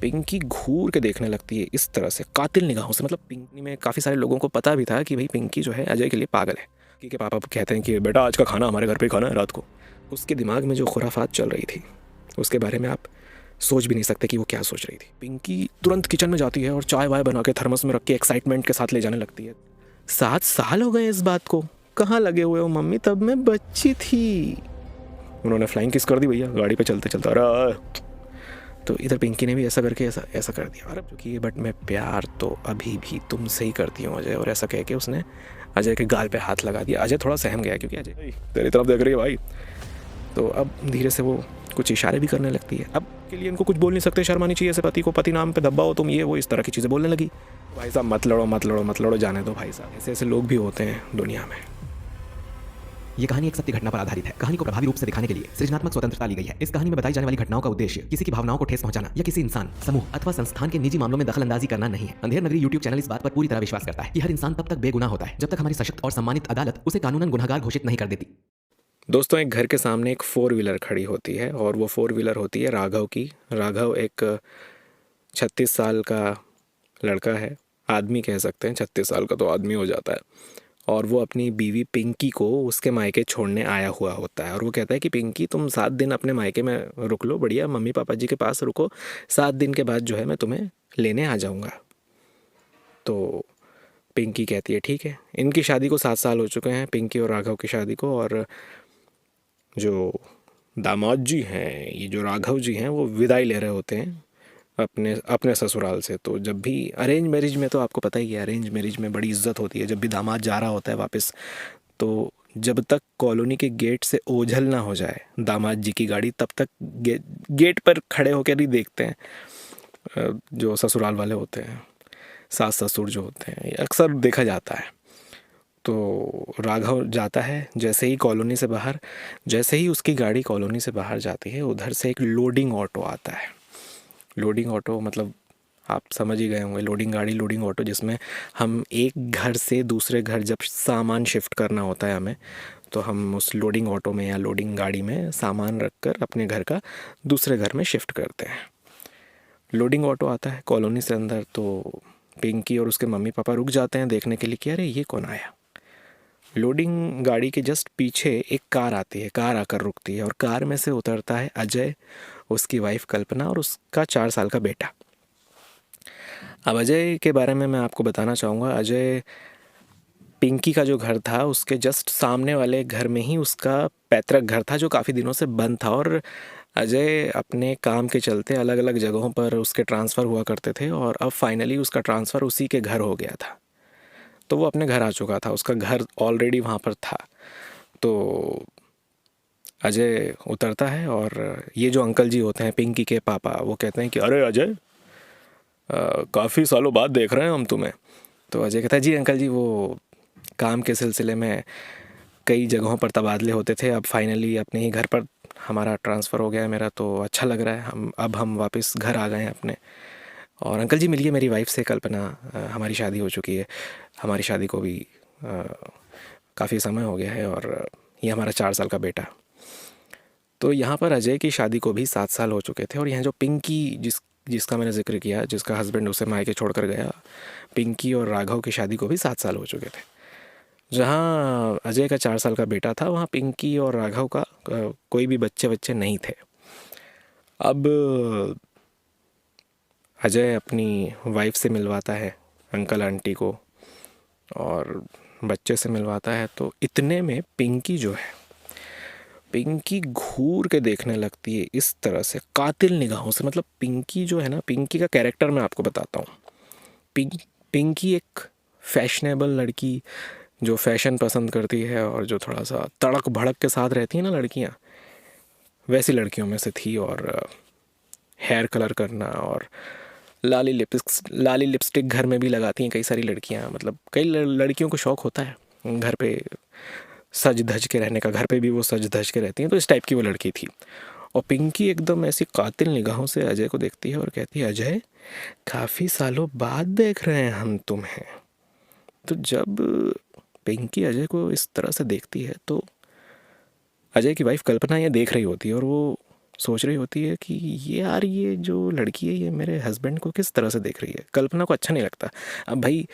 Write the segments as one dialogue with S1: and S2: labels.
S1: पिंकी घूर के देखने लगती है इस तरह से कातिल निगाहों से। मतलब पिंकी में काफ़ी सारे लोगों को पता भी था कि भाई पिंकी जो है अजय के लिए पागल है। पिंकी के पापा कहते हैं कि बेटा आज का खाना हमारे घर पे खाना है रात को। उसके दिमाग में जो खुराफात चल रही थी उसके बारे में आप सोच भी नहीं सकते कि वो क्या सोच रही थी। पिंकी तुरंत किचन में जाती है और चाय वाय बना के थर्मस में रख के एक्साइटमेंट के साथ ले जाने लगती है। 7 साल हो गए इस बात को, कहाँ लगे हुए हो मम्मी, तब मैं बच्ची थी। उन्होंने फ्लाइंग किस कर दी भैया गाड़ी पे चलते चलते। अरे तो इधर पिंकी ने भी ऐसा करके ऐसा ऐसा कर दिया। अरे क्योंकि बट मैं प्यार तो अभी भी तुमसे ही करती हूँ अजय। और ऐसा कह के उसने अजय के गाल पे हाथ लगा दिया। अजय थोड़ा सहम गया क्योंकि अजय तेरी तरफ देख रही है भाई। तो अब धीरे से वो कुछ इशारे भी करने लगती है। अब के लिए इनको कुछ बोल नहीं सकते, शर्मानी चाहिए ऐसे पति को, पति नाम पे दब्बा हो तुम, ये वो इस तरह की चीज़ें बोलने लगी। भाई साहब मत लड़ो मत लड़ो मत लड़ो, जाने दो भाई साहब, ऐसे ऐसे लोग भी होते हैं दुनिया में।
S2: ये कहानी एक सत्य घटना पर आधारित है। कहानी को प्रभावी रूप से दिखाने के लिए सृजनात्मक स्वतंत्रता ली गई है। इस कहानी में बताई जाने वाली घटनाओं का उद्देश्य किसी की भावनाओं को ठेस पहुंचाना या किसी इंसान, समूह अथवा संस्थान के निजी मामलों में दखलंदाजी करना नहीं है। अंधेर नगरी यूट्यूब चैनल इस बात पर पूरी तरह विश्वास करता है कि हर इंसान तब तक बेगुनाह होता है जब तक हमारी सशक्त और सम्मानित अदालत उसे कानूनन गुनहगार घोषित नहीं कर देती।
S1: दोस्तों एक घर के सामने एक 4 व्हीलर खड़ी होती है और वो 4 व्हीलर होती है राघव की। राघव एक 36 साल का लड़का है, आदमी कह सकते हैं, 36 साल का तो आदमी हो जाता है। और वो अपनी बीवी पिंकी को उसके मायके छोड़ने आया हुआ होता है। और वो कहता है कि पिंकी तुम 7 दिन अपने मायके में रुक लो, बढ़िया मम्मी पापा जी के पास रुको, 7 दिन के बाद जो है मैं तुम्हें लेने आ जाऊँगा। तो पिंकी कहती है ठीक है। इनकी शादी को 7 साल हो चुके हैं, पिंकी और राघव की शादी को। और जो दामाद जी हैं, ये जो राघव जी हैं, वो विदाई ले रहे होते हैं अपने अपने ससुराल से। तो जब भी अरेंज मैरिज में तो आपको पता ही है, अरेंज मैरिज में बड़ी इज्जत होती है। जब भी दामाद जा रहा होता है वापस, तो जब तक कॉलोनी के गेट से ओझल ना हो जाए दामाद जी की गाड़ी, तब तक गेट पर खड़े होकर ही देखते हैं जो ससुराल वाले होते हैं, सास ससुर जो होते हैं, ये अक्सर देखा जाता है। तो राघव जाता है जैसे ही कॉलोनी से बाहर, जैसे ही उसकी गाड़ी कॉलोनी से बाहर जाती है, उधर से एक लोडिंग ऑटो आता है। लोडिंग ऑटो मतलब आप समझ ही गए होंगे, लोडिंग गाड़ी, लोडिंग ऑटो, जिसमें हम एक घर से दूसरे घर जब सामान शिफ्ट करना होता है हमें, तो हम उस लोडिंग ऑटो में या लोडिंग गाड़ी में सामान रखकर अपने घर का दूसरे घर में शिफ्ट करते हैं। लोडिंग ऑटो आता है कॉलोनी से अंदर, तो पिंकी और उसके मम्मी पापा रुक जाते हैं देखने के लिए कि अरे ये कौन आया। लोडिंग गाड़ी के जस्ट पीछे एक कार आती है, कार आकर रुकती है और कार में से उतरता है अजय, उसकी वाइफ कल्पना और उसका 4 साल का बेटा। अब अजय के बारे में मैं आपको बताना चाहूँगा। अजय पिंकी का जो घर था उसके जस्ट सामने वाले घर में ही उसका पैतृक घर था, जो काफ़ी दिनों से बंद था। और अजय अपने काम के चलते अलग अलग जगहों पर उसके ट्रांसफ़र हुआ करते थे और अब फाइनली उसका ट्रांसफ़र उसी के घर हो गया था। तो वो अपने घर आ चुका था, उसका घर ऑलरेडी वहाँ पर था। तो अजय उतरता है और ये जो अंकल जी होते हैं पिंकी के पापा, वो कहते हैं कि अरे अजय, काफ़ी सालों बाद देख रहे हैं हम तुम्हें। तो अजय कहता है जी अंकल जी, वो काम के सिलसिले में कई जगहों पर तबादले होते थे, अब फाइनली अपने ही घर पर हमारा ट्रांसफ़र हो गया है मेरा, तो अच्छा लग रहा है, हम वापस घर आ गए हैं अपने। और अंकल जी मिलिए मेरी वाइफ से, कल्पना, हमारी शादी हो चुकी है, हमारी शादी को भी काफ़ी समय हो गया है, और ये हमारा 4 साल का बेटा। तो यहाँ पर अजय की शादी को भी 7 साल हो चुके थे। और यहाँ जो पिंकी जिसका मैंने ज़िक्र किया, जिसका हस्बैंड उसे मायके छोड़ कर गया, पिंकी और राघव की शादी को भी 7 साल हो चुके थे। जहाँ अजय का 4 साल का बेटा था, वहाँ पिंकी और राघव का कोई भी बच्चे नहीं थे। अब अजय अपनी वाइफ से मिलवाता है अंकल आंटी को और बच्चे से मिलवाता है। तो इतने में पिंकी जो है, पिंकी घूर के देखने लगती है इस तरह से कातिल निगाहों से। मतलब पिंकी जो है ना, पिंकी का कैरेक्टर मैं आपको बताता हूँ। पिंकी एक फैशनेबल लड़की जो फैशन पसंद करती है और जो थोड़ा सा तड़क भड़क के साथ रहती है ना लड़कियाँ, वैसी लड़कियों में से थी। और हेयर कलर करना और लाली लिपस्टिक घर में भी लगाती हैं कई सारी लड़कियाँ। मतलब कई लड़कियों को शौक़ होता है घर पे सज धज के रहने का, घर पे भी वो सज धज के रहती हैं, तो इस टाइप की वो लड़की थी। और पिंकी एकदम ऐसी कातिल निगाहों से अजय को देखती है और कहती है अजय, काफ़ी सालों बाद देख रहे हैं हम तुम्हें। तो जब पिंकी अजय को इस तरह से देखती है, तो अजय की वाइफ कल्पना ये देख रही होती है और वो सोच रही होती है कि ये यार, ये जो लड़की है ये मेरे हस्बैंड को किस तरह से देख रही है। कल्पना को अच्छा नहीं लगता। अब भाई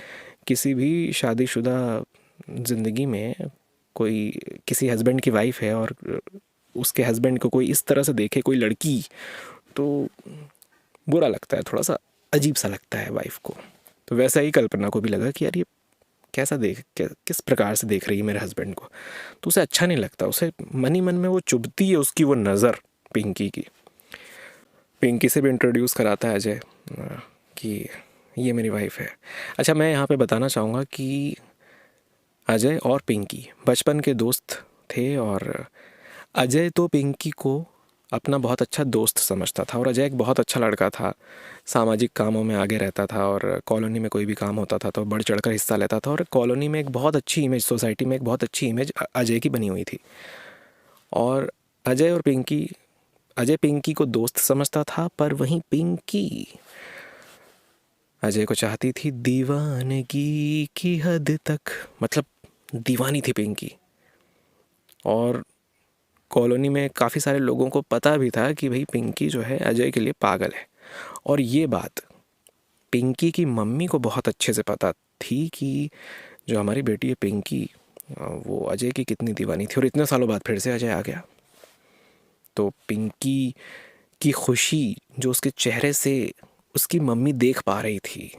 S1: किसी भी शादीशुदा ज़िंदगी में कोई किसी हस्बैंड की वाइफ है और उसके हस्बैंड को कोई इस तरह से देखे कोई लड़की, तो बुरा लगता है, थोड़ा सा अजीब सा लगता है वाइफ को। तो वैसा ही कल्पना को भी लगा कि यार ये कैसा किस प्रकार से देख रही है मेरे हस्बैंड को। तो उसे अच्छा नहीं लगता, उसे मन ही मन में वो चुभती है उसकी वो नज़र पिंकी की। पिंकी से भी इंट्रोड्यूस कराता है अजय कि ये मेरी वाइफ है। अच्छा, मैं यहाँ पे बताना चाहूँगा कि अजय और पिंकी बचपन के दोस्त थे और अजय तो पिंकी को अपना बहुत अच्छा दोस्त समझता था और अजय एक बहुत अच्छा लड़का था, सामाजिक कामों में आगे रहता था और कॉलोनी में कोई भी काम होता था तो बढ़ चढ़कर हिस्सा लेता था और कॉलोनी में एक बहुत अच्छी इमेज, सोसाइटी में एक बहुत अच्छी इमेज अजय की बनी हुई थी। और अजय पिंकी को दोस्त समझता था, पर वहीं पिंकी अजय को चाहती थी दीवानगी की हद तक, मतलब दीवानी थी पिंकी। और कॉलोनी में काफ़ी सारे लोगों को पता भी था कि भाई पिंकी जो है अजय के लिए पागल है। और ये बात पिंकी की मम्मी को बहुत अच्छे से पता थी कि जो हमारी बेटी है पिंकी, वो अजय की कितनी दीवानी थी। और इतने सालों बाद फिर से अजय आ गया, तो पिंकी की खुशी जो उसके चेहरे से उसकी मम्मी देख पा रही थी,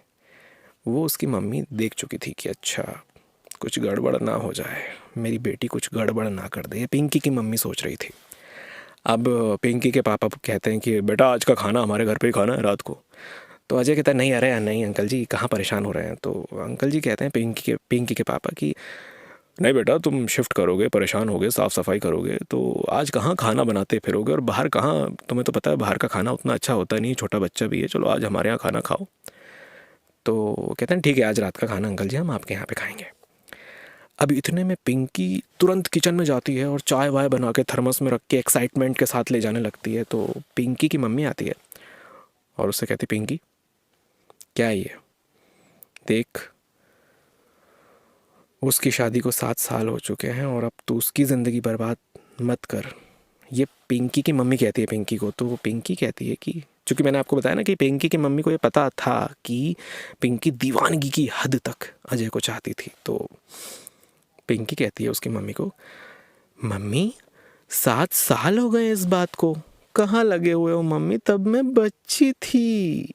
S1: वो उसकी मम्मी देख चुकी थी कि अच्छा कुछ गड़बड़ ना हो जाए, मेरी बेटी कुछ गड़बड़ ना कर दे, ये पिंकी की मम्मी सोच रही थी। अब पिंकी के पापा कहते हैं कि बेटा आज का खाना हमारे घर पे ही खाना है रात को। तो अजय कहता है नहीं, अरे नहीं अंकल जी, कहाँ परेशान हो रहे हैं। तो अंकल जी कहते हैं पिंकी के पापा कि नहीं बेटा, तुम शिफ्ट करोगे, परेशान होगे, साफ़ सफाई करोगे, तो आज कहाँ खाना बनाते फिरोगे, और बाहर कहाँ, तुम्हें तो पता है बाहर का खाना उतना अच्छा होता नहीं, छोटा बच्चा भी है, चलो आज हमारे यहाँ खाना खाओ। तो कहते हैं ठीक है, आज रात का खाना अंकल जी हम आपके यहाँ पे खाएंगे। अब इतने में पिंकी तुरंत किचन में जाती है और चाय वाय बना के थर्मस में रख के एक्साइटमेंट के साथ ले जाने लगती है। तो पिंकी की मम्मी आती है और उससे कहती, पिंकी क्या है ये, देख उसकी शादी को 7 साल हो चुके हैं और अब तू उसकी ज़िंदगी बर्बाद मत कर। ये पिंकी की मम्मी कहती है पिंकी को। तो पिंकी कहती है कि चूँकि मैंने आपको बताया ना कि पिंकी की मम्मी को ये पता था कि पिंकी दीवानगी की हद तक अजय को चाहती थी। तो पिंकी कहती है उसकी मम्मी को, मम्मी 7 साल हो गए इस बात को, कहाँ लगे हुए हो मम्मी, तब मैं बच्ची थी।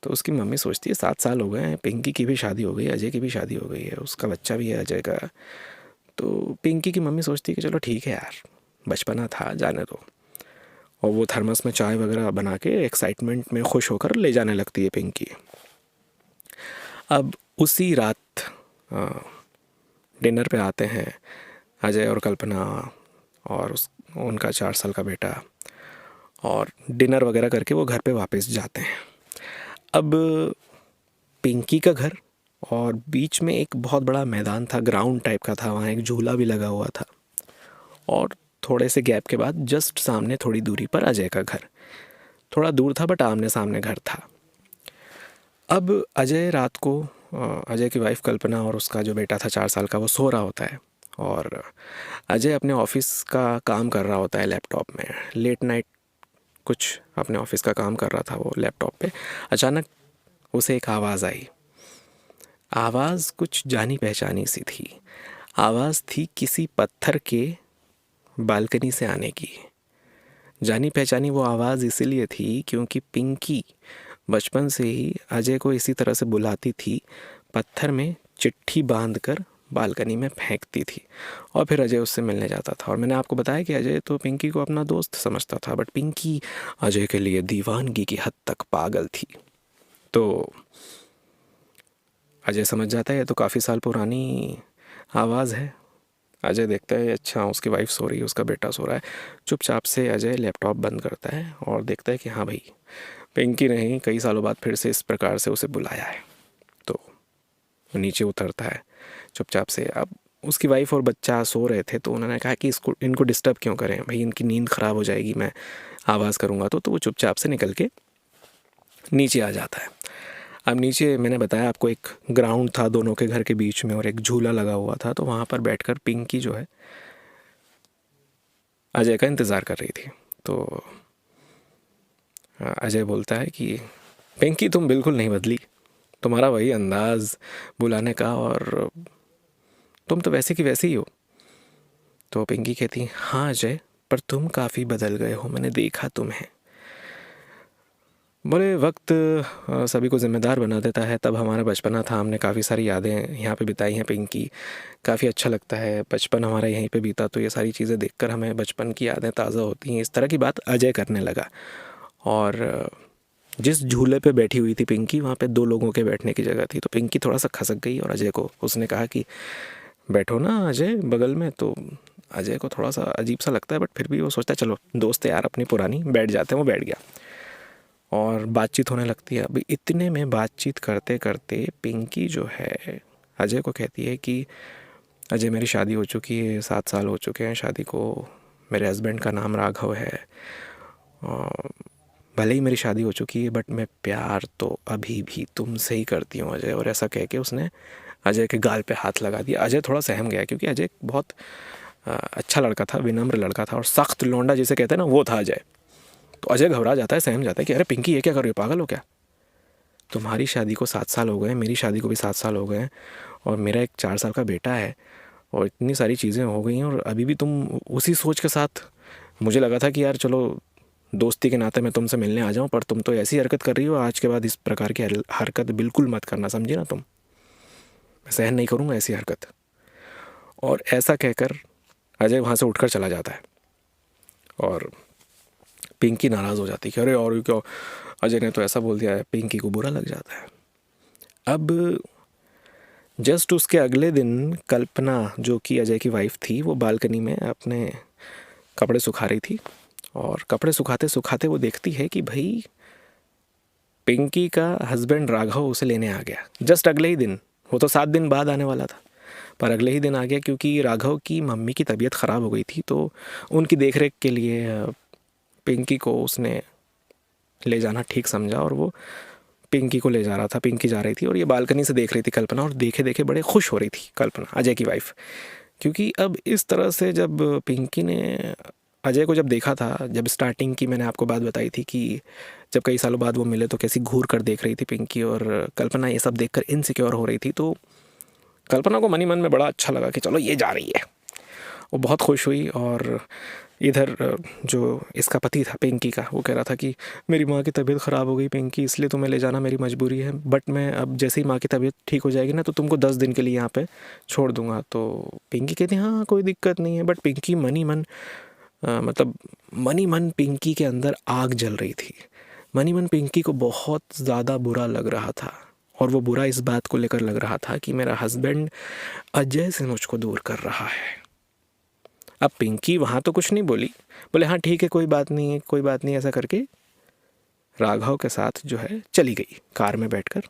S1: तो उसकी मम्मी सोचती है 7 साल हो गए हैं, पिंकी की भी शादी हो गई, अजय की भी शादी हो गई है, उसका बच्चा भी है अजय का। तो पिंकी की मम्मी सोचती है कि चलो ठीक है यार, बचपना था, जाने दो। और वो थर्मस में चाय वगैरह बना के एक्साइटमेंट में खुश होकर ले जाने लगती है पिंकी। अब उसी रात डिनर पे आते हैं अजय और कल्पना और उनका 4 साल का बेटा, और डिनर वगैरह करके वो घर पे वापस जाते हैं। अब पिंकी का घर और बीच में एक बहुत बड़ा मैदान था, ग्राउंड टाइप का था, वहाँ एक झूला भी लगा हुआ था। और थोड़े से गैप के बाद जस्ट सामने थोड़ी दूरी पर अजय का घर, थोड़ा दूर था बट आमने सामने घर था। अब अजय रात को अजय की वाइफ कल्पना और उसका जो बेटा था 4 साल का, वो सो रहा होता है और अजय अपने ऑफिस का काम कर रहा होता है लैपटॉप में, लेट नाइट कुछ अपने ऑफिस का काम कर रहा था वो लैपटॉप पे। अचानक उसे एक आवाज़ आई। आवाज़ कुछ जानी पहचानी सी थी, आवाज़ थी किसी पत्थर के बालकनी से आने की। जानी पहचानी वो आवाज़ इसीलिए थी क्योंकि पिंकी बचपन से ही अजय को इसी तरह से बुलाती थी, पत्थर में चिट्ठी बांधकर बालकनी में फेंकती थी और फिर अजय उससे मिलने जाता था। और मैंने आपको बताया कि अजय तो पिंकी को अपना दोस्त समझता था, बट पिंकी अजय के लिए दीवानगी की हद तक पागल थी। तो अजय समझ जाता है ये तो काफ़ी साल पुरानी आवाज़ है। अजय देखता है अच्छा उसकी वाइफ सो रही है, उसका बेटा सो रहा है। चुपचाप से अजय लैपटॉप बंद करता है और देखता है कि हाँ भाई, पिंकी ने ही कई सालों बाद फिर से इस प्रकार से उसे बुलाया है। तो नीचे उतरता है चुपचाप से। अब उसकी वाइफ और बच्चा सो रहे थे तो उन्होंने कहा कि इनको डिस्टर्ब क्यों करें भाई, इनकी नींद ख़राब हो जाएगी, मैं आवाज़ करूँगा। तो वो चुपचाप से निकल के नीचे आ जाता है। अब नीचे मैंने बताया आपको एक ग्राउंड था दोनों के घर के बीच में और एक झूला लगा हुआ था, तो वहाँ पर बैठकर पिंकी जो है अजय का इंतज़ार कर रही थी। तो अजय बोलता है कि पिंकी तुम बिल्कुल नहीं बदली, तुम्हारा वही अंदाज़ बुलाने का, और तुम तो वैसे की वैसी ही हो। तो पिंकी कहती, हाँ अजय, पर तुम काफ़ी बदल गए हो, मैंने देखा तुम्हें। बोले वक्त सभी को ज़िम्मेदार बना देता है। तब हमारा बचपना था, हमने काफ़ी सारी यादें यहाँ पे बिताई हैं पिंकी। काफ़ी अच्छा लगता है, बचपन हमारा यहीं पे बीता, तो ये सारी चीज़ें देखकर हमें बचपन की यादें ताज़ा होती हैं। इस तरह की बात अजय करने लगा। और जिस झूले पे बैठी हुई थी पिंकी, वहाँ पे 2 लोगों के बैठने की जगह थी। तो पिंकी थोड़ा सा खसक गई और अजय को उसने कहा कि बैठो ना अजय बगल में। तो अजय को थोड़ा सा अजीब सा लगता है, बट फिर भी वो सोचता है चलो दोस्त है यार अपनी पुरानी, बैठ जाते हैं। वो बैठ गया और बातचीत होने लगती है। अभी इतने में बातचीत करते करते पिंकी जो है अजय को कहती है कि अजय मेरी शादी हो चुकी है, 7 साल हो चुके हैं शादी को, मेरे हस्बैंड का नाम राघव है, और भले ही मेरी शादी हो चुकी है बट मैं प्यार तो अभी भी तुमसे ही करती हूँ अजय। और ऐसा कह के उसने अजय के गाल पे हाथ लगा दिया। अजय थोड़ा सहम गया, क्योंकि अजय बहुत अच्छा लड़का था, विनम्र लड़का था, और सख्त लौंडा जिसे कहते हैं ना, वो था अजय। तो अजय घबरा जाता है, सहम जाता है कि अरे पिंकी ये क्या कर रही हो, पागल हो क्या? तुम्हारी शादी को 7 साल हो गए, मेरी शादी को भी 7 साल हो गए, और मेरा एक 4 साल का बेटा है, और इतनी सारी चीज़ें हो गई हैं, और अभी भी तुम उसी सोच के साथ। मुझे लगा था कि यार चलो दोस्ती के नाते मैं तुमसे मिलने आ जाऊं, पर तुम तो ऐसी हरकत कर रही हो, आज के बाद इस प्रकार की हरकत बिल्कुल मत करना, समझी ना तुम? मैं सहन नहीं करूँगा ऐसी हरकत। और ऐसा कहकर अजय वहाँ से उठकर चला जाता है, और पिंकी नाराज़ हो जाती है कि अरे और क्यों, अजय ने तो ऐसा बोल दिया है। पिंकी को बुरा लग जाता है। अब जस्ट उसके अगले दिन कल्पना, जो कि अजय की वाइफ थी, वो बालकनी में अपने कपड़े सुखा रही थी, और कपड़े सुखाते सुखाते वो देखती है कि भाई पिंकी का हस्बैंड राघव उसे लेने आ गया। जस्ट अगले ही दिन, वो तो 7 दिन बाद आने वाला था, पर अगले ही दिन आ गया, क्योंकि राघव की मम्मी की तबीयत ख़राब हो गई थी। तो उनकी देखरेख के लिए पिंकी को उसने ले जाना ठीक समझा, और वो पिंकी को ले जा रहा था। पिंकी जा रही थी और ये बालकनी से देख रही थी कल्पना, और देखे देखे बड़े खुश हो रही थी कल्पना, अजय की वाइफ। क्योंकि अब इस तरह से जब पिंकी ने अजय को जब देखा था, जब स्टार्टिंग की मैंने आपको बात बताई थी कि जब कई सालों बाद वो मिले तो कैसी घूर कर देख रही थी पिंकी, और कल्पना ये सब देखकर इनसिक्योर हो रही थी। तो कल्पना को मन ही मन में बड़ा अच्छा लगा कि चलो ये जा रही है। वो बहुत खुश हुई। और इधर जो इसका पति था पिंकी का, वो कह रहा था कि मेरी माँ की तबीयत ख़राब हो गई पिंकी, इसलिए तुम्हें ले जाना मेरी मजबूरी है, बट मैं अब जैसे ही माँ की तबीयत ठीक हो जाएगी ना, तो तुमको 10 दिन के लिए यहाँ पे छोड़ दूँगा। तो पिंकी कहती हाँ कोई दिक्कत नहीं है। बट पिंकी मन ही मन मतलब मन ही मन पिंकी के अंदर आग जल रही थी। मन ही मन पिंकी को बहुत ज़्यादा बुरा लग रहा था, और वो बुरा इस बात को लेकर लग रहा था कि मेरा हस्बैंड अजय से मुझको दूर कर रहा है। अब पिंकी वहाँ तो कुछ नहीं बोली, बोले हाँ ठीक है, कोई बात नहीं है, कोई बात नहीं, ऐसा करके राघव के साथ जो है चली गई कार में बैठकर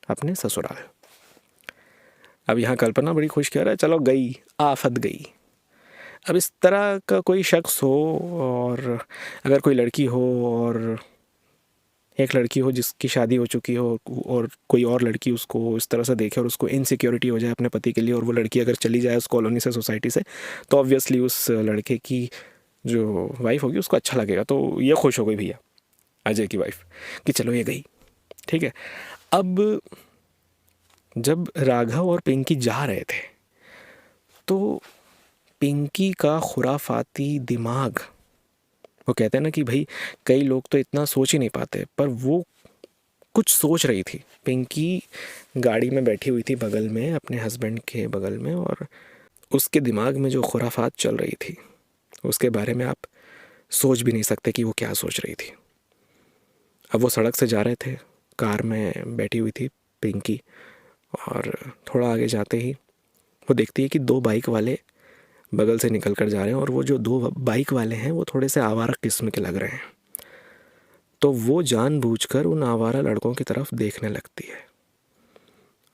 S1: अपने ससुराल। अब यहाँ कल्पना बड़ी खुश कह रहा है, चलो गई, आफत गई। अब इस तरह का कोई शख्स हो, और अगर कोई लड़की हो, और एक लड़की हो जिसकी शादी हो चुकी हो, और कोई और लड़की उसको इस तरह से देखे और उसको इनसिक्योरिटी हो जाए अपने पति के लिए, और वो लड़की अगर चली जाए उस कॉलोनी से, सोसाइटी से, तो ऑब्वियसली उस लड़के की जो वाइफ होगी उसको अच्छा लगेगा। तो ये खुश हो गई भैया अजय की वाइफ कि चलो ये गई, ठीक है। अब जब राघव और पिंकी जा रहे थे, तो पिंकी का खुराफाती दिमाग, वो कहते हैं ना कि भाई कई लोग तो इतना सोच ही नहीं पाते, पर वो कुछ सोच रही थी। पिंकी गाड़ी में बैठी हुई थी बगल में, अपने हस्बैंड के बगल में, और उसके दिमाग में जो खुराफात चल रही थी उसके बारे में आप सोच भी नहीं सकते कि वो क्या सोच रही थी। अब वो सड़क से जा रहे थे, कार में बैठी हुई थी पिंकी, और थोड़ा आगे जाते ही वो देखती है कि 2 बाइक वाले बगल से निकल कर जा रहे हैं, और वो जो 2 बाइक वाले हैं वो थोड़े से आवारा किस्म के लग रहे हैं। तो वो जानबूझकर उन आवारा लड़कों की तरफ देखने लगती है।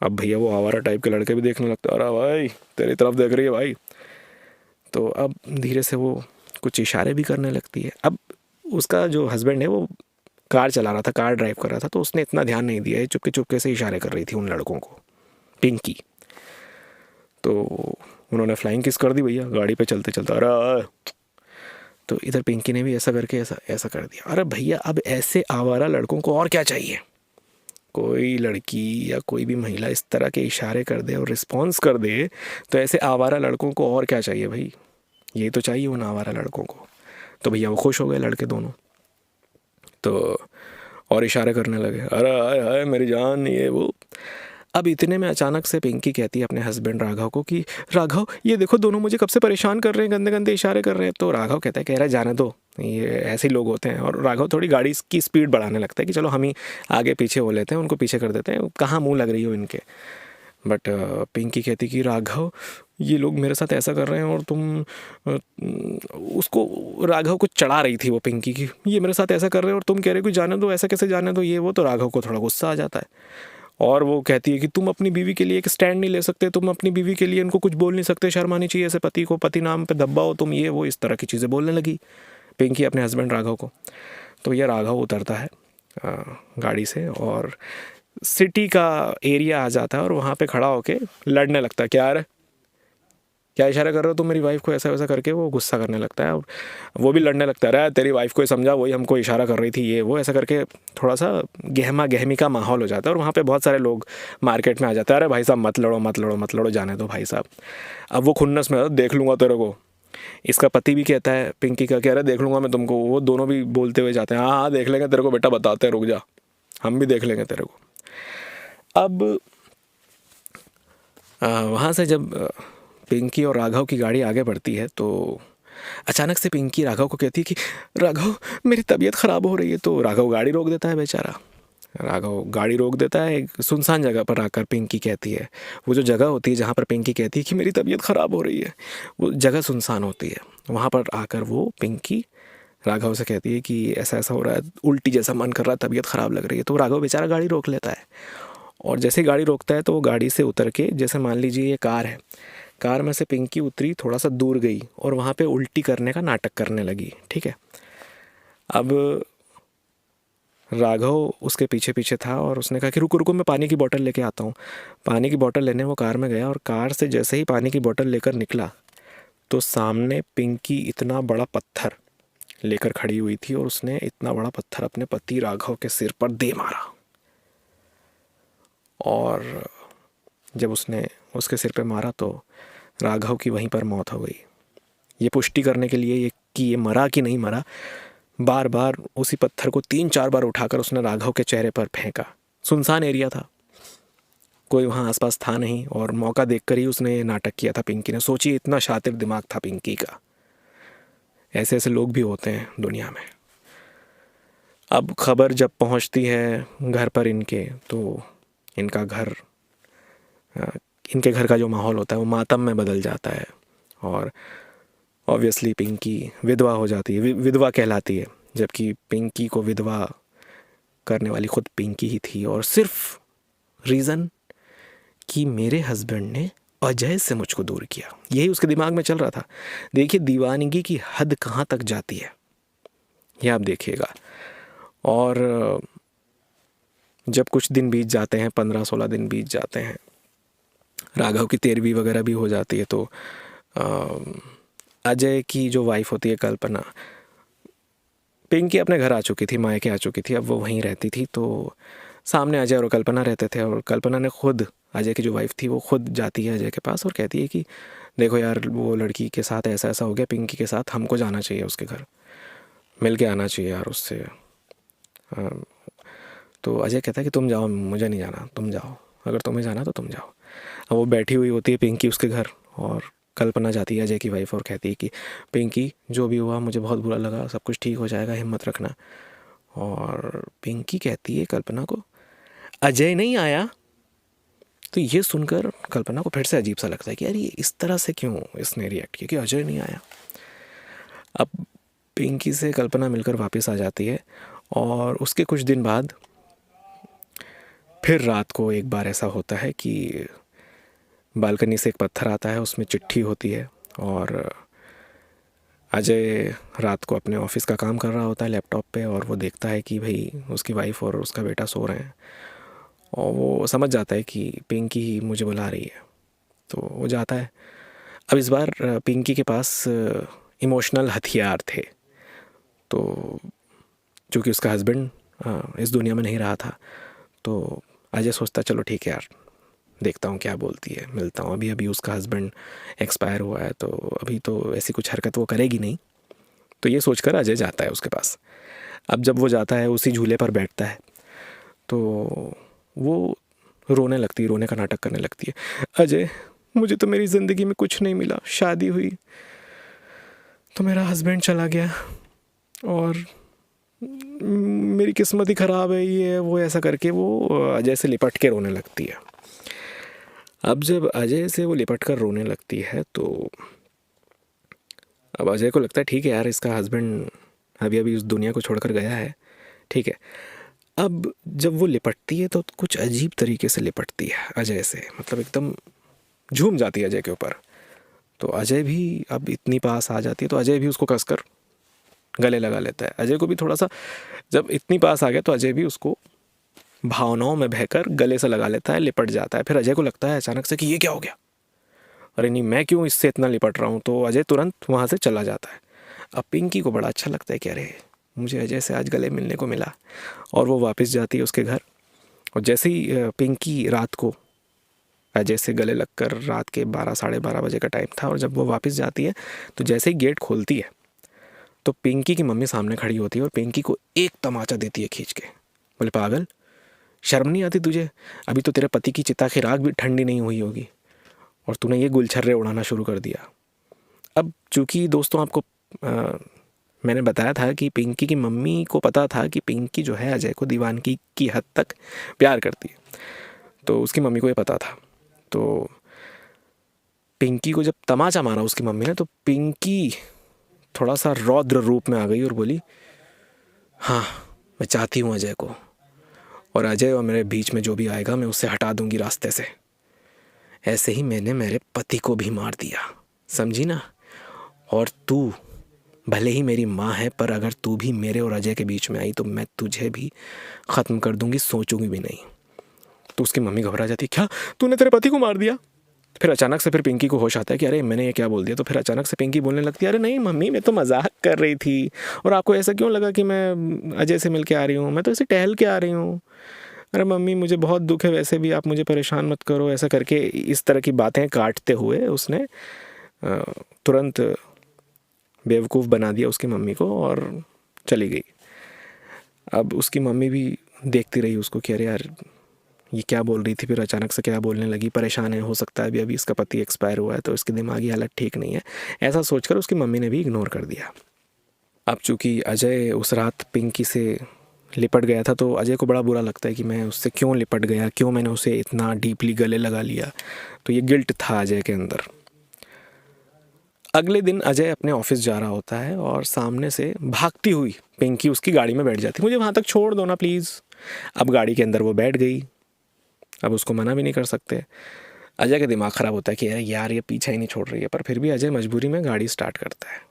S1: अब भैया वो आवारा टाइप के लड़के भी देखने लगते हैं, अरे भाई तेरी तरफ देख रही है भाई। तो अब धीरे से वो कुछ इशारे भी करने लगती है। अब उसका जो हस्बैंड है वो कार चला रहा था, कार ड्राइव कर रहा था, तो उसने इतना ध्यान नहीं दिया, चुपके चुपके से इशारे कर रही थी उन लड़कों को, पिंकी। तो उन्होंने फ्लाइंग किस कर दी भैया गाड़ी पे चलते चलते, अरे तो इधर पिंकी ने भी ऐसा करके ऐसा ऐसा कर दिया। अरे भैया, अब ऐसे आवारा लड़कों को और क्या चाहिए? कोई लड़की या कोई भी महिला इस तरह के इशारे कर दे और रिस्पॉन्स कर दे तो ऐसे आवारा लड़कों को और क्या चाहिए भाई? ये तो चाहिए उन आवारा लड़कों को। तो भैया वो खुश हो गए लड़के दोनों, तो और इशारे करने लगे, अरे हाय हाय मेरी जान, ये वो। अब इतने में अचानक से पिंकी कहती है अपने हस्बैंड राघव को कि राघव ये देखो, दोनों मुझे कब से परेशान कर रहे हैं, गंदे गंदे इशारे कर रहे हैं। तो राघव कहता है, कह रहा है जाने दो, ये ऐसे ही लोग होते हैं। और राघव थोड़ी गाड़ी की स्पीड बढ़ाने लगता है कि चलो हम ही आगे पीछे हो लेते हैं, उनको पीछे कर देते हैं, कहाँ मुँह लग रही हो इनके। बट पिंकी कहती कि राघव ये लोग मेरे साथ ऐसा कर रहे हैं और तुम उसको राघव को चढ़ा रही थी वो पिंकी की, ये मेरे साथ ऐसा कर रहे हैं और तुम कह रहे हो कि जाने दो, ऐसा कैसे जाने दो, ये वो। तो राघव को थोड़ा गुस्सा आ जाता है और वो कहती है कि तुम अपनी बीवी के लिए एक स्टैंड नहीं ले सकते, तुम अपनी बीवी के लिए इनको कुछ बोल नहीं सकते, शर्म आनी चाहिए ऐसे पति को, पति नाम पे दब्बा हो तुम, ये वो, इस तरह की चीज़ें बोलने लगी पिंकी अपने हस्बैंड राघव को। तो ये राघव उतरता है गाड़ी से और सिटी का एरिया आ जाता है और वहाँ पे खड़ा होके लड़ने लगता है, क्या क्या इशारा कर रहे हो तुम मेरी वाइफ को, ऐसा वैसा करके वो गुस्सा करने लगता है। और वो भी लड़ने लगता है, अरे तेरी वाइफ को ही समझा, वही हमको इशारा कर रही थी, ये वो, ऐसा करके थोड़ा सा गहमा गहमी का माहौल हो जाता है। और वहाँ पे बहुत सारे लोग मार्केट में आ जाते हैं, अरे भाई साहब मत लड़ो मत लड़ो मत लड़ो, जाने दो भाई साहब। अब वो खुन्नस में, देख लूँगा तेरे को। इसका पति भी कहता है पिंकी का, कह रहा है देख लूँगा मैं तुमको। वो दोनों भी बोलते हुए जाते हैं, हाँ हाँ देख लेंगे तेरे को बेटा, बताते हैं, रुक जा, हम भी देख लेंगे तेरे को। अब वहाँ से जब पिंकी और राघव की गाड़ी आगे बढ़ती है तो अचानक से पिंकी राघव को कहती है कि राघव मेरी तबीयत ख़राब हो रही है। तो राघव गाड़ी रोक देता है बेचारा। राघव गाड़ी रोक देता है एक सुनसान जगह पर आकर। पिंकी कहती है, वो जो जगह होती है जहाँ पर पिंकी कहती है कि मेरी तबीयत ख़राब हो रही है, वो जगह सुनसान होती है। वहाँ पर आकर वो पिंकी राघव से कहती है कि ऐसा ऐसा हो रहा है, उल्टी जैसा मन कर रहा है, तबीयत ख़राब लग रही है। तो राघव बेचारा गाड़ी रोक लेता है और जैसे ही गाड़ी रोकता है तो वो गाड़ी से उतर के, जैसे मान लीजिए ये कार है, कार में से पिंकी उतरी, थोड़ा सा दूर गई और वहाँ पे उल्टी करने का नाटक करने लगी। ठीक है, अब राघव उसके पीछे पीछे था और उसने कहा कि रुको रुको, मैं पानी की बोतल लेके आता हूँ। पानी की बोतल लेने वो कार में गया और कार से जैसे ही पानी की बोतल लेकर निकला तो सामने पिंकी इतना बड़ा पत्थर लेकर खड़ी हुई थी और उसने इतना बड़ा पत्थर अपने पति राघव के सिर पर दे मारा। और जब उसने उसके सिर पे मारा तो राघव की वहीं पर मौत हो गई। ये पुष्टि करने के लिए ये कि ये मरा कि नहीं मरा, बार बार उसी पत्थर को 3-4 बार उठाकर उसने राघव के चेहरे पर फेंका। सुनसान एरिया था, कोई वहाँ आसपास था नहीं और मौका देखकर ही उसने ये नाटक किया था पिंकी ने। सोचिए, इतना शातिर दिमाग था पिंकी का। ऐसे ऐसे लोग भी होते हैं दुनिया में। अब खबर जब पहुँचती है घर पर इनके, तो इनका घर, इनके घर का जो माहौल होता है वो मातम में बदल जाता है और ऑब्वियसली पिंकी विधवा हो जाती है, विधवा कहलाती है। जबकि पिंकी को विधवा करने वाली खुद पिंकी ही थी, और सिर्फ रीज़न कि मेरे हस्बैंड ने अजय से मुझको दूर किया, यही उसके दिमाग में चल रहा था। देखिए दीवानगी की हद कहाँ तक जाती है, ये आप देखिएगा। और जब कुछ दिन बीत जाते हैं, 15-16 दिन बीत जाते हैं, राघव की 13वीं वगैरह भी हो जाती है, तो अजय की जो वाइफ होती है कल्पना, पिंकी अपने घर आ चुकी थी, मायके आ चुकी थी, अब वो वहीं रहती थी। तो सामने अजय और कल्पना रहते थे और कल्पना ने खुद, अजय की जो वाइफ थी वो खुद जाती है अजय के पास और कहती है कि देखो यार, वो लड़की के साथ ऐसा ऐसा हो गया, पिंकी के साथ, हमको जाना चाहिए उसके घर, मिल के आना चाहिए यार उससे। तो अजय कहता है कि तुम जाओ, मुझे नहीं जाना, तुम जाओ, अगर तुम्हें जाना तो तुम जाओ। अब वो बैठी हुई होती है पिंकी उसके घर और कल्पना जाती है अजय की वाइफ और कहती है कि पिंकी जो भी हुआ मुझे बहुत बुरा लगा, सब कुछ ठीक हो जाएगा, हिम्मत रखना। और पिंकी कहती है कल्पना को, अजय नहीं आया। तो ये सुनकर कल्पना को फिर से अजीब सा लगता है कि यार ये इस तरह से क्यों इसने रिएक्ट किया कि अजय नहीं आया। अब पिंकी से कल्पना मिलकर वापस आ जाती है और उसके कुछ दिन बाद फिर रात को एक बार ऐसा होता है कि बालकनी से एक पत्थर आता है, उसमें चिट्ठी होती है और अजय रात को अपने ऑफिस का काम कर रहा होता है लैपटॉप पे और वो देखता है कि भाई उसकी वाइफ और उसका बेटा सो रहे हैं और वो समझ जाता है कि पिंकी ही मुझे बुला रही है, तो वो जाता है। अब इस बार पिंकी के पास इमोशनल हथियार थे तो चूँकि उसका हस्बैंड इस दुनिया में नहीं रहा था, तो अजय सोचता चलो ठीक है यार, देखता हूँ क्या बोलती है, मिलता हूँ। अभी अभी उसका हस्बैंड एक्सपायर हुआ है, तो अभी तो ऐसी कुछ हरकत वो करेगी नहीं। तो ये सोचकर अजय जाता है उसके पास। अब जब वो जाता है, उसी झूले पर बैठता है, तो वो रोने लगती है, रोने का नाटक करने लगती है। अजय, मुझे तो मेरी ज़िंदगी में कुछ नहीं मिला, शादी हुई तो मेरा हस्बैंड चला गया, और मेरी किस्मत ही ख़राब है, ये है वो, ऐसा करके वो अजय से लिपट के रोने लगती है। अब जब अजय से वो लिपट कर रोने लगती है, तो अब अजय को लगता है ठीक है यार, इसका हस्बैंड अभी अभी उस दुनिया को छोड़कर गया है, ठीक है। अब जब वो लिपटती है तो कुछ अजीब तरीके से लिपटती है अजय से, मतलब एकदम झूम जाती है अजय के ऊपर। तो अजय भी अब इतनी पास आ जाती है, तो अजय भी उसको कसकर गले लगा लेता है। अजय को भी थोड़ा सा, जब इतनी पास आ गया तो अजय भी उसको भावनाओं में बहकर गले से लगा लेता है, लिपट जाता है। फिर अजय को लगता है अचानक से कि ये क्या हो गया, अरे नहीं, मैं क्यों इससे इतना लिपट रहा हूँ। तो अजय तुरंत वहाँ से चला जाता है। अब पिंकी को बड़ा अच्छा लगता है कि अरे मुझे अजय से आज गले मिलने को मिला, और वो वापस जाती है उसके घर। और जैसे ही पिंकी रात को अजय से गले लगकर, रात के 12 साढ़े 12 बजे का टाइम था, और जब वो वापस जाती है तो जैसे ही गेट खोलती है तो पिंकी की मम्मी सामने खड़ी होती है और पिंकी को एक तमाचा देती है खींच के। बोले, पागल, शर्म नहीं आती तुझे? अभी तो तेरे पति की चिता की राख भी ठंडी नहीं हुई होगी, और तूने ये गुलछर्रे उड़ाना शुरू कर दिया। अब चूँकि दोस्तों आपको मैंने बताया था कि पिंकी की मम्मी को पता था कि पिंकी जो है अजय को दीवानगी की हद तक प्यार करती है, तो उसकी मम्मी को ये पता था। तो पिंकी को जब तमाचा मारा उसकी मम्मी ने, तो पिंकी थोड़ा सा रौद्र रूप में आ गई और बोली, हाँ मैं चाहती हूँ अजय को, और अजय और मेरे बीच में जो भी आएगा मैं उससे हटा दूंगी रास्ते से। ऐसे ही मैंने मेरे पति को भी मार दिया, समझी ना? और तू भले ही मेरी माँ है, पर अगर तू भी मेरे और अजय के बीच में आई तो मैं तुझे भी ख़त्म कर दूंगी, सोचूंगी भी नहीं। तो उसकी मम्मी घबरा जाती, क्या तूने तेरे पति को मार दिया? फिर अचानक से फिर पिंकी को होश आता है कि अरे मैंने ये क्या बोल दिया। तो फिर अचानक से पिंकी बोलने लगती है, अरे नहीं मम्मी, मैं तो मजाक कर रही थी, और आपको ऐसा क्यों लगा कि मैं अजय से मिल के आ रही हूँ? मैं तो ऐसे टहल के आ रही हूँ। अरे मम्मी, मुझे बहुत दुख है, वैसे भी आप मुझे परेशान मत करो, ऐसा करके इस तरह की बातें काटते हुए उसने तुरंत बेवकूफ़ बना दिया उसकी मम्मी को और चली गई। अब उसकी मम्मी भी देखती रही उसको कि अरे यार ये क्या बोल रही थी, फिर अचानक से क्या बोलने लगी, परेशान है, हो सकता है अभी अभी इसका पति एक्सपायर हुआ है तो इसकी दिमागी हालत ठीक नहीं है, ऐसा सोचकर उसकी मम्मी ने भी इग्नोर कर दिया। अब चूँकि अजय उस रात पिंकी से लिपट गया था, तो अजय को बड़ा बुरा लगता है कि मैं उससे क्यों लिपट गया, क्यों मैंने उसे इतना डीपली गले लगा लिया। तो ये गिल्ट था अजय के अंदर। अगले दिन अजय अपने ऑफिस जा रहा होता है और सामने से भागती हुई पिंकी उसकी गाड़ी में बैठ जाती, मुझे वहाँ तक छोड़ दो ना प्लीज़। अब गाड़ी के अंदर वो बैठ गई, अब उसको मना भी नहीं कर सकते। अजय का दिमाग ख़राब होता है कि यार ये पीछा ही नहीं छोड़ रही है, पर फिर भी अजय मजबूरी में गाड़ी स्टार्ट करता है।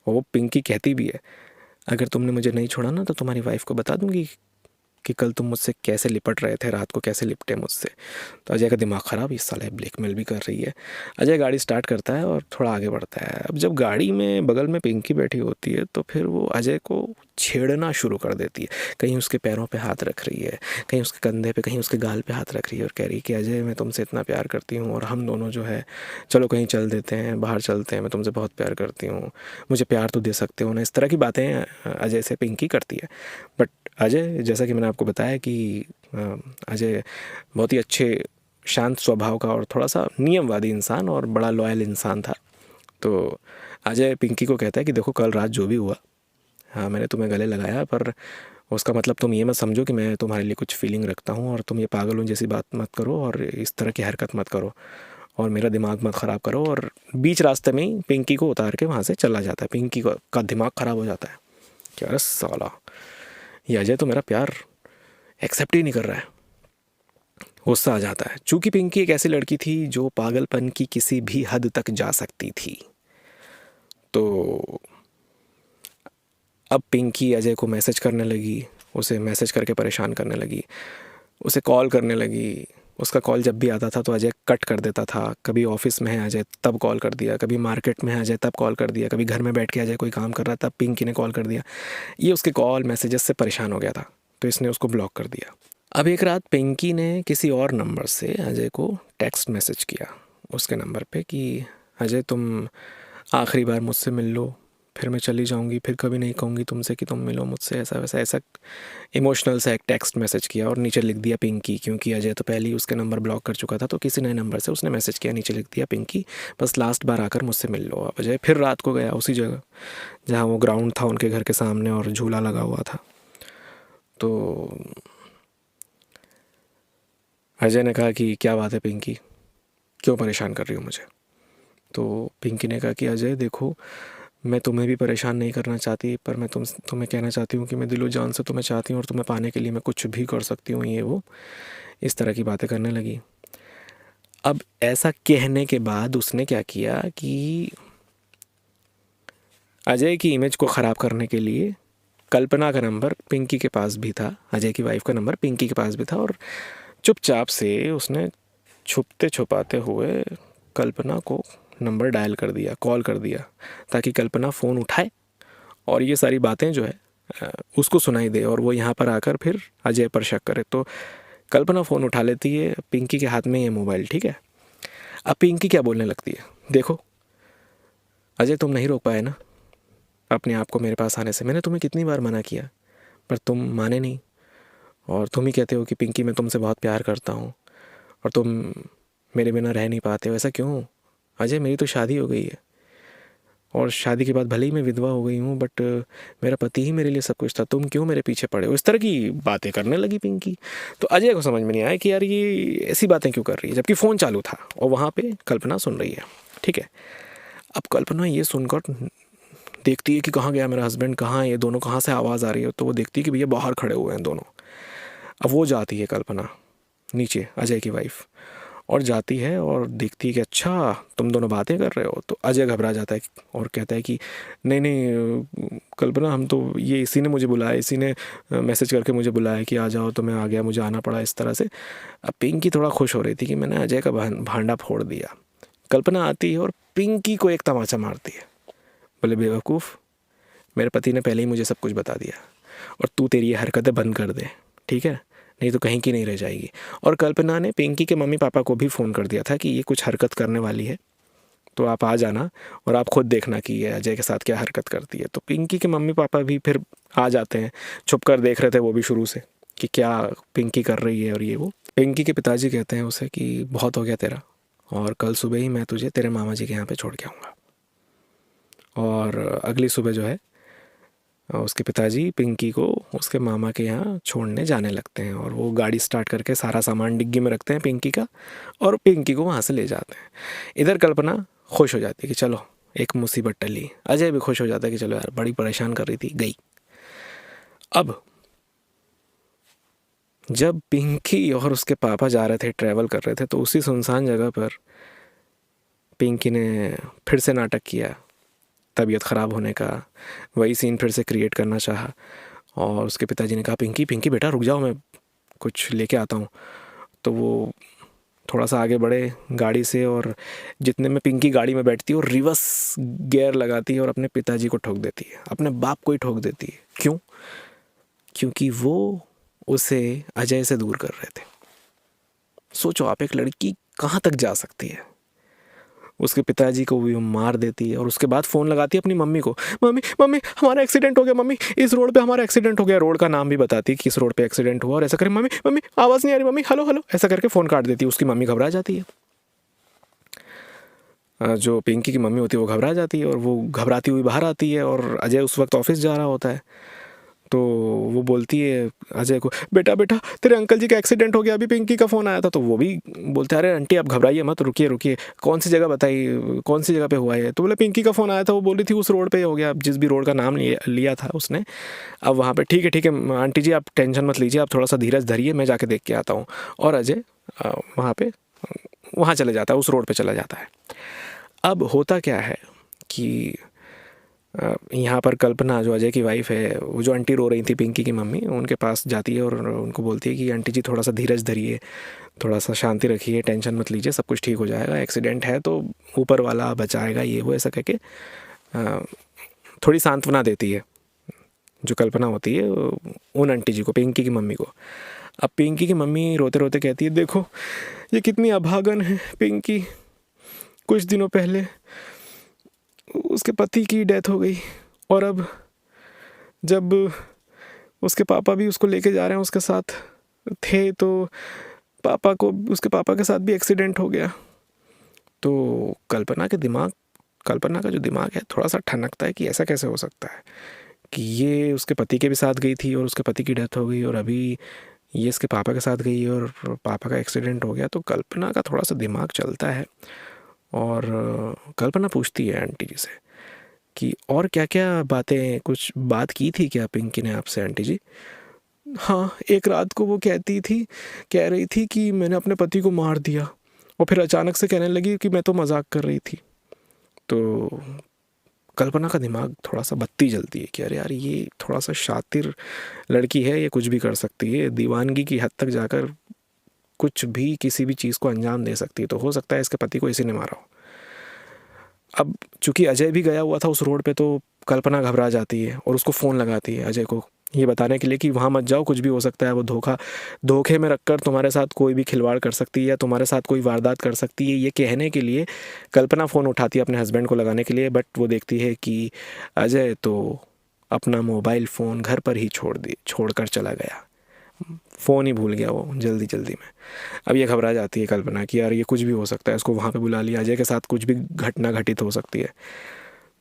S1: वो पिंकी कहती भी है, अगर तुमने मुझे नहीं छोड़ा ना तो तुम्हारी वाइफ को बता दूंगी कि कल तुम मुझसे कैसे लिपट रहे थे, रात को कैसे लिपटे मुझसे। तो अजय का दिमाग ख़राब, इस साले ब्लैकमेल भी कर रही है। अजय गाड़ी स्टार्ट करता है और थोड़ा आगे बढ़ता है। अब जब गाड़ी में बगल में पिंकी बैठी होती है तो फिर वो अजय को छेड़ना शुरू कर देती है। कहीं उसके पैरों पे हाथ रख रही है, कहीं उसके कंधे पे, कहीं उसके गाल पे हाथ रख रही है और कह रही है कि अजय मैं तुमसे इतना प्यार करती हूँ और हम दोनों जो है चलो कहीं चल देते हैं, बाहर चलते हैं, मैं तुमसे बहुत प्यार करती हूँ, मुझे प्यार तो दे सकते हो ना। इस तरह की बातें अजय से पिंकी करती है। बट अजय, जैसा कि मैंने आपको बताया कि अजय बहुत ही अच्छे शांत स्वभाव का और थोड़ा सा नियमवादी इंसान और बड़ा लॉयल इंसान था। तो अजय पिंकी को कहता है कि देखो कल रात जो भी हुआ, हाँ मैंने तुम्हें गले लगाया, पर उसका मतलब तुम ये मत समझो कि मैं तुम्हारे लिए कुछ फीलिंग रखता हूँ, और तुम ये पागलों जैसी बात मत करो और इस तरह की हरकत मत करो और मेरा दिमाग मत ख़राब करो। और बीच रास्ते में ही पिंकी को उतार के वहाँ से चला जाता है। पिंकी का दिमाग ख़राब हो जाता है कि अरे साला, ये अजय तो मेरा प्यार एक्सेप्ट ही नहीं कर रहा है। गुस्सा आ जाता है। चूँकि पिंकी एक ऐसी लड़की थी जो पागलपन की किसी भी हद तक जा सकती थी, तो अब पिंकी अजय को मैसेज करने लगी, उसे मैसेज करके परेशान करने लगी, उसे कॉल करने लगी, उसका कॉल जब भी आता था तो अजय कट कर देता था। कभी ऑफिस में है अजय तब कॉल कर दिया, कभी मार्केट में है अजय तब कॉल कर दिया, कभी घर में बैठ के अजय कोई काम कर रहा तब पिंकी ने कॉल कर दिया। ये उसके कॉल मैसेजेस से परेशान हो गया था, तो इसने उसको ब्लॉक कर दिया। अब एक रात पिंकी ने किसी और नंबर से अजय को टेक्स्ट मैसेज किया उसके नंबर पे कि अजय तुम आखिरी बार मुझसे मिल लो, फिर मैं चली जाऊंगी, फिर कभी नहीं कहूँगी तुमसे कि तुम मिलो मुझसे, ऐसा वैसा ऐसा इमोशनल सा एक टेक्स्ट मैसेज किया और नीचे लिख दिया पिंकी, क्योंकि अजय तो पहले ही उसके नंबर ब्लॉक कर चुका था, तो किसी नए नंबर से उसने मैसेज किया, नीचे लिख दिया पिंकी बस लास्ट बार आकर मुझसे मिल लो। अब अजय फिर रात को गया उसी जगह जहाँ वो ग्राउंड था उनके घर के सामने और झूला लगा हुआ था। तो अजय ने कहा कि क्या बात है पिंकी, क्यों परेशान कर रही हो मुझे? तो पिंकी ने कहा कि अजय देखो, मैं तुम्हें भी परेशान नहीं करना चाहती, पर मैं तुम्हें कहना चाहती हूँ कि मैं दिलो जान से तुम्हें चाहती हूँ और तुम्हें पाने के लिए मैं कुछ भी कर सकती हूँ, ये वो इस तरह की बातें करने लगी। अब ऐसा कहने के बाद उसने क्या किया कि अजय की इमेज को ख़राब करने के लिए कल्पना का नंबर पिंकी के पास भी था, अजय की वाइफ का नंबर पिंकी के पास भी था, और चुपचाप से उसने छुपते छुपाते हुए कल्पना को नंबर डायल कर दिया, कॉल कर दिया, ताकि कल्पना फ़ोन उठाए और ये सारी बातें जो है उसको सुनाई दे और वो यहाँ पर आकर फिर अजय पर शक करे। तो कल्पना फ़ोन उठा लेती है, पिंकी के हाथ में ये मोबाइल, ठीक है। अब पिंकी क्या बोलने लगती है, देखो अजय तुम नहीं रोक पाए ना अपने आप को मेरे पास आने से, मैंने तुम्हें कितनी बार मना किया पर तुम माने नहीं, और तुम ही कहते हो कि पिंकी मैं तुमसे बहुत प्यार करता हूँ और तुम मेरे बिना रह नहीं पाते हो, ऐसा क्यों? अजय मेरी तो शादी हो गई है और शादी के बाद भले ही मैं विधवा हो गई हूँ, बट मेरा पति ही मेरे लिए सब कुछ था, तुम क्यों मेरे पीछे पड़े हो? इस तरह की बातें करने लगी पिंकी। तो अजय को समझ में नहीं आया कि यार ये ऐसी बातें क्यों कर रही है, जबकि फ़ोन चालू था और वहाँ पे कल्पना सुन रही है, ठीक है। अब कल्पना ये सुनकर देखती है कि कहाँ गया मेरा हस्बैंड, कहाँ है ये दोनों, कहाँ से आवाज़ आ रही है, तो वो देखती है कि भैया बाहर खड़े हुए हैं दोनों। अब वो जाती है कल्पना नीचे, अजय की वाइफ, और जाती है और देखती है कि अच्छा तुम दोनों बातें कर रहे हो। तो अजय घबरा जाता है और कहता है कि नहीं नहीं कल्पना, हम तो ये इसी ने मुझे बुलाया, इसी ने मैसेज करके मुझे बुलाया कि आ जाओ, तो मैं आ गया, मुझे आना पड़ा इस तरह से। अब पिंकी थोड़ा खुश हो रही थी कि मैंने अजय का भांडा फोड़ दिया। कल्पना आती है और पिंकी को एक तमाचा मारती है, बोले बेवकूफ़, मेरे पति ने पहले ही मुझे सब कुछ बता दिया और तू तेरी ये हरकतें बंद कर दे, ठीक है, नहीं तो कहीं की नहीं रह जाएगी। और कल्पना ने पिंकी के मम्मी पापा को भी फ़ोन कर दिया था कि ये कुछ हरकत करने वाली है, तो आप आ जाना और आप खुद देखना कि ये अजय के साथ क्या हरकत करती है। तो पिंकी के मम्मी पापा भी फिर आ जाते हैं, छुप कर देख रहे थे वो भी शुरू से कि क्या पिंकी कर रही है और ये वो। पिंकी के पिताजी कहते हैं उसे कि बहुत हो गया तेरा, और कल सुबह ही मैं तुझे तेरे मामा जी के यहाँ पे छोड़ के आऊँगा। और अगली सुबह जो है उसके पिताजी पिंकी को उसके मामा के यहाँ छोड़ने जाने लगते हैं, और वो गाड़ी स्टार्ट करके सारा सामान डिग्गी में रखते हैं पिंकी का और पिंकी को वहाँ से ले जाते हैं। इधर कल्पना खुश हो जाती है कि चलो एक मुसीबत टली। अजय भी खुश हो जाता है कि चलो यार, बड़ी परेशान कर रही थी, गई। अब जब पिंकी और उसके पापा जा रहे थे, ट्रैवल कर रहे थे, तो उसी सुनसान जगह पर पिंकी ने फिर से नाटक किया, तबीयत ख़राब होने का, वही सीन फिर से क्रिएट करना चाहा। और उसके पिताजी ने कहा पिंकी पिंकी बेटा रुक जाओ, मैं कुछ लेके आता हूँ। तो वो थोड़ा सा आगे बढ़े गाड़ी से, और जितने में पिंकी गाड़ी में बैठती है और रिवर्स गियर लगाती है और अपने पिताजी को ठोक देती है, अपने बाप को ही ठोक देती है। क्यों? क्योंकि वो उसे अजय से दूर कर रहे थे। सोचो आप, एक लड़की कहाँ तक जा सकती है। उसके पिताजी को भी वो मार देती है और उसके बाद फ़ोन लगाती है अपनी मम्मी को, मम्मी मम्मी हमारा एक्सीडेंट हो गया, मम्मी इस रोड पे हमारा एक्सीडेंट हो गया। रोड का नाम भी बताती है किस रोड पे एक्सीडेंट हुआ, और ऐसा करे मम्मी मम्मी आवाज़ नहीं आ रही, मम्मी हेलो हेलो, ऐसा करके फ़ोन काट देती है। उसकी मम्मी घबरा जाती है, जो पिंकी की मम्मी होती है वो घबरा जाती है, और वो घबराती हुई बाहर आती है, और अजय उस वक्त ऑफिस जा रहा होता है। तो वो बोलती है अजय को, बेटा बेटा तेरे अंकल जी का एक्सीडेंट हो गया, अभी पिंकी का फ़ोन आया था। तो वो भी बोलते हैं अरे आंटी आप घबराइए मत, रुकिए रुकिए, कौन सी जगह बताइए, कौन सी जगह पे हुआ है? तो बोले पिंकी का फ़ोन आया था, वो बोल रही थी उस रोड पे हो गया, जिस भी रोड का नाम लिया था उसने। अब वहाँ पे ठीक है आंटी जी आप टेंशन मत लीजिए, आप थोड़ा सा धीरज धरिए, मैं जाके देख के आता हूँ। और अजय वहाँ चले जाता है, उस रोड पर चला जाता है। अब होता क्या है कि यहाँ पर कल्पना जो अजय की वाइफ है, वो जो आंटी रो रही थी पिंकी की मम्मी, उनके पास जाती है और उनको बोलती है कि आंटी जी थोड़ा सा धीरज धरिए। थोड़ा सा शांति रखिए, टेंशन मत लीजिए, सब कुछ ठीक हो जाएगा, एक्सीडेंट है तो ऊपर वाला बचाएगा, ये वो ऐसा कह के थोड़ी सांत्वना देती है जो कल्पना होती है उन आंटी जी को, पिंकी की मम्मी को। अब पिंकी की मम्मी रोते रोते कहती है, देखो ये कितनी अभागन है पिंकी, कुछ दिनों पहले उसके पति की डेथ हो गई और अब जब उसके पापा भी उसको लेके जा रहे हैं, उसके साथ थे, तो पापा को, उसके पापा के साथ भी एक्सीडेंट हो गया। तो कल्पना का जो दिमाग है थोड़ा सा ठनकता है कि ऐसा कैसे हो सकता है कि ये उसके पति के भी साथ गई थी और उसके पति की डेथ हो गई और अभी ये इसके पापा के साथ गई और पापा का एक्सीडेंट हो गया। तो कल्पना का थोड़ा सा दिमाग चलता है और कल्पना पूछती है आंटी जी से कि और क्या क्या बातें, कुछ बात की थी क्या पिंकी ने आपसे आंटी जी? हाँ, एक रात को वो कह रही थी कि मैंने अपने पति को मार दिया और फिर अचानक से कहने लगी कि मैं तो मजाक कर रही थी। तो कल्पना का दिमाग थोड़ा सा बत्ती जलती है कि अरे यार ये थोड़ा सा शातिर लड़की है, ये कुछ भी कर सकती है, दीवानगी की हद तक जाकर कुछ भी किसी भी चीज़ को अंजाम दे सकती है। तो हो सकता है इसके पति को इसी ने मारा हो। अब चूंकि अजय भी गया हुआ था उस रोड पे, तो कल्पना घबरा जाती है और उसको फ़ोन लगाती है अजय को, ये बताने के लिए कि वहाँ मत जाओ, कुछ भी हो सकता है, वो धोखे में रखकर तुम्हारे साथ कोई भी खिलवाड़ कर सकती है या तुम्हारे साथ कोई वारदात कर सकती है। ये कहने के लिए कल्पना फ़ोन उठाती है अपने हस्बैंड को लगाने के लिए, बट वो देखती है कि अजय तो अपना मोबाइल फ़ोन घर पर ही छोड़ कर चला गया, फ़ोन ही भूल गया वो जल्दी जल्दी में। अब ये घबरा जाती है कल्पना कि यार ये कुछ भी हो सकता है, इसको वहाँ पे बुला लिया, अजय के साथ कुछ भी घटना घटित हो सकती है।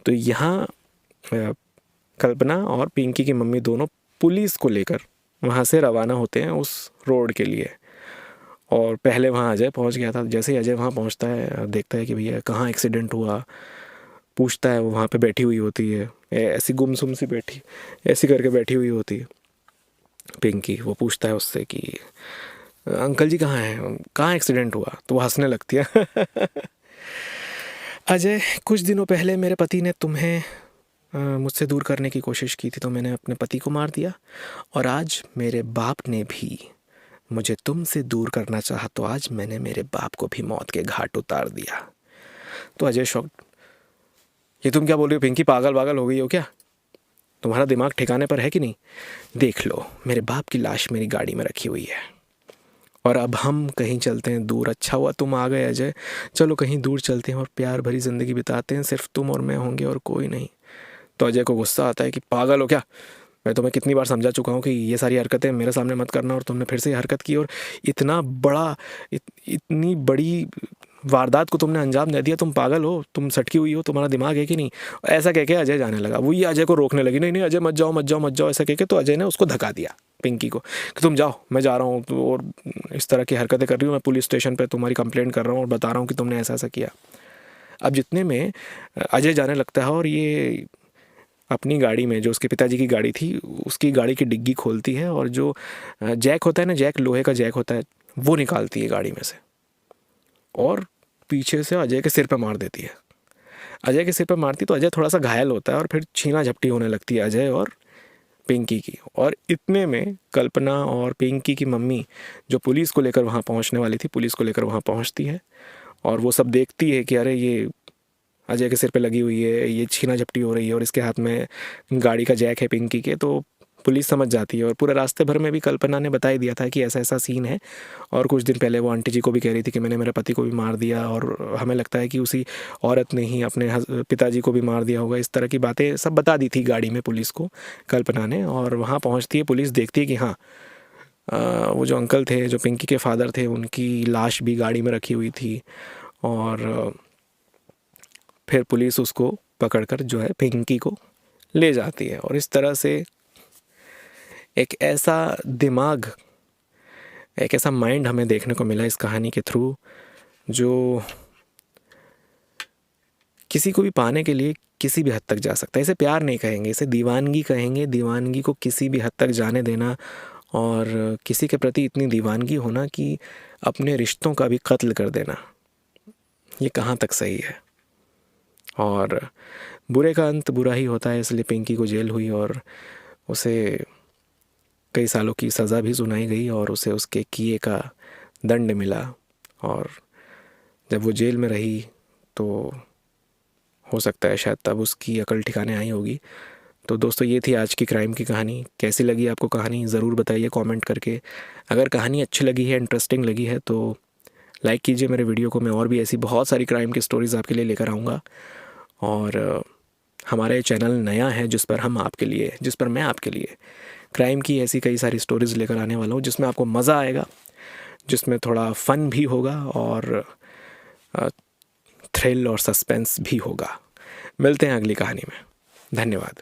S1: तो यहाँ कल्पना और पिंकी की मम्मी दोनों पुलिस को लेकर वहाँ से रवाना होते हैं उस रोड के लिए। और पहले वहाँ अजय पहुँच गया था। जैसे ही अजय वहाँ पहुँचता है, देखता है कि भैया कहाँ एक्सीडेंट हुआ, पूछता है, वो वहाँ पे बैठी हुई होती है, ऐसी गुमसुम सी बैठी, ऐसी करके बैठी हुई होती है पिंकी। वो पूछता है उससे कि अंकल जी कहाँ हैं, कहाँ एक्सीडेंट हुआ? तो वो हंसने लगती है अजय, कुछ दिनों पहले मेरे पति ने तुम्हें मुझसे दूर करने की कोशिश की थी, तो मैंने अपने पति को मार दिया, और आज मेरे बाप ने भी मुझे तुमसे दूर करना चाहा, तो आज मैंने मेरे बाप को भी मौत के घाट उतार दिया। तो अजय शॉक्ड, ये तुम क्या बोल रही हो पिंकी, पागल हो गई हो क्या? तुम्हारा दिमाग ठिकाने पर है कि नहीं? देख लो, मेरे बाप की लाश मेरी गाड़ी में रखी हुई है और अब हम कहीं चलते हैं दूर। अच्छा हुआ तुम आ गए अजय, चलो कहीं दूर चलते हैं और प्यार भरी ज़िंदगी बिताते हैं, सिर्फ तुम और मैं होंगे और कोई नहीं। तो अजय को गुस्सा आता है कि पागल हो क्या, मैं तुम्हें कितनी बार समझा चुका हूँ कि ये सारी हरकतें मेरे सामने मत करना, और तुमने फिर से हरकत की और इतनी बड़ी वारदात को तुमने अंजाम दे दिया, तुम पागल हो, तुम सटकी हुई हो, तुम्हारा दिमाग है कि नहीं? ऐसा कह के अजय जाने लगा। वो ये अजय को रोकने लगी, नहीं अजय मत जाओ ऐसा कह के। तो अजय ने उसको धक्का दिया पिंकी को कि तुम जाओ, मैं जा रहा हूँ, और इस तरह की हरकतें कर रही हूँ, मैं पुलिस स्टेशन पर तुम्हारी कंप्लेंट कर रहा हूँ और बता रहा हूँ कि तुमने ऐसा किया। अब जितने में अजय जाने लगता है और ये अपनी गाड़ी में, जो उसके पिताजी की गाड़ी थी, उसकी गाड़ी की डिग्गी खोलती है और जो जैक होता है ना, जैक, लोहे का जैक होता है, वो निकालती है गाड़ी में से और पीछे से अजय के सिर पे मार देती है। अजय के सिर पे मारती तो अजय थोड़ा सा घायल होता है और फिर छीना झपटी होने लगती है अजय और पिंकी की। और इतने में कल्पना और पिंकी की मम्मी, जो पुलिस को लेकर वहाँ पहुँचने वाली थी, पुलिस को लेकर वहाँ पहुँचती है और वो सब देखती है कि अरे ये अजय के सिर पे लगी हुई है, ये छीना झपटी हो रही है और इसके हाथ में गाड़ी का जैक है पिंकी के। तो पुलिस समझ जाती है और पूरे रास्ते भर में भी कल्पना ने बता ही दिया था कि ऐसा ऐसा सीन है, और कुछ दिन पहले वो आंटी जी को भी कह रही थी कि मैंने मेरे पति को भी मार दिया और हमें लगता है कि उसी औरत ने ही अपने पिताजी को भी मार दिया होगा। इस तरह की बातें सब बता दी थी गाड़ी में पुलिस को कल्पना ने। और वहाँ पहुँचती है पुलिस, देखती है कि हाँ, वो जो अंकल थे, जो पिंकी के फादर थे, उनकी लाश भी गाड़ी में रखी हुई थी। और फिर पुलिस उसको पकड़कर जो है पिंकी को ले जाती है। और इस तरह से एक ऐसा दिमाग, एक ऐसा माइंड हमें देखने को मिला इस कहानी के थ्रू, जो किसी को भी पाने के लिए किसी भी हद तक जा सकता है। इसे प्यार नहीं कहेंगे, इसे दीवानगी कहेंगे। दीवानगी को किसी भी हद तक जाने देना और किसी के प्रति इतनी दीवानगी होना कि अपने रिश्तों का भी कत्ल कर देना, ये कहाँ तक सही है? और बुरे का अंत बुरा ही होता है, इसलिए पिंकी को जेल हुई और उसे कई सालों की सज़ा भी सुनाई गई और उसे उसके किए का दंड मिला और जब वो जेल में रही तो हो सकता है शायद तब उसकी अकल ठिकाने आई होगी। तो दोस्तों ये थी आज की क्राइम की कहानी। कैसी लगी आपको कहानी ज़रूर बताइए कमेंट करके। अगर कहानी अच्छी लगी है, इंटरेस्टिंग लगी है तो लाइक कीजिए मेरे वीडियो को। मैं और भी ऐसी बहुत सारी क्राइम की स्टोरीज़ आपके लिए लेकर आऊँगा। और हमारा ये चैनल नया है जिस पर मैं आपके लिए क्राइम की ऐसी कई सारी स्टोरीज़ लेकर आने वाला हूँ जिसमें आपको मज़ा आएगा, जिसमें थोड़ा फ़न भी होगा और थ्रिल और सस्पेंस भी होगा। मिलते हैं अगली कहानी में। धन्यवाद।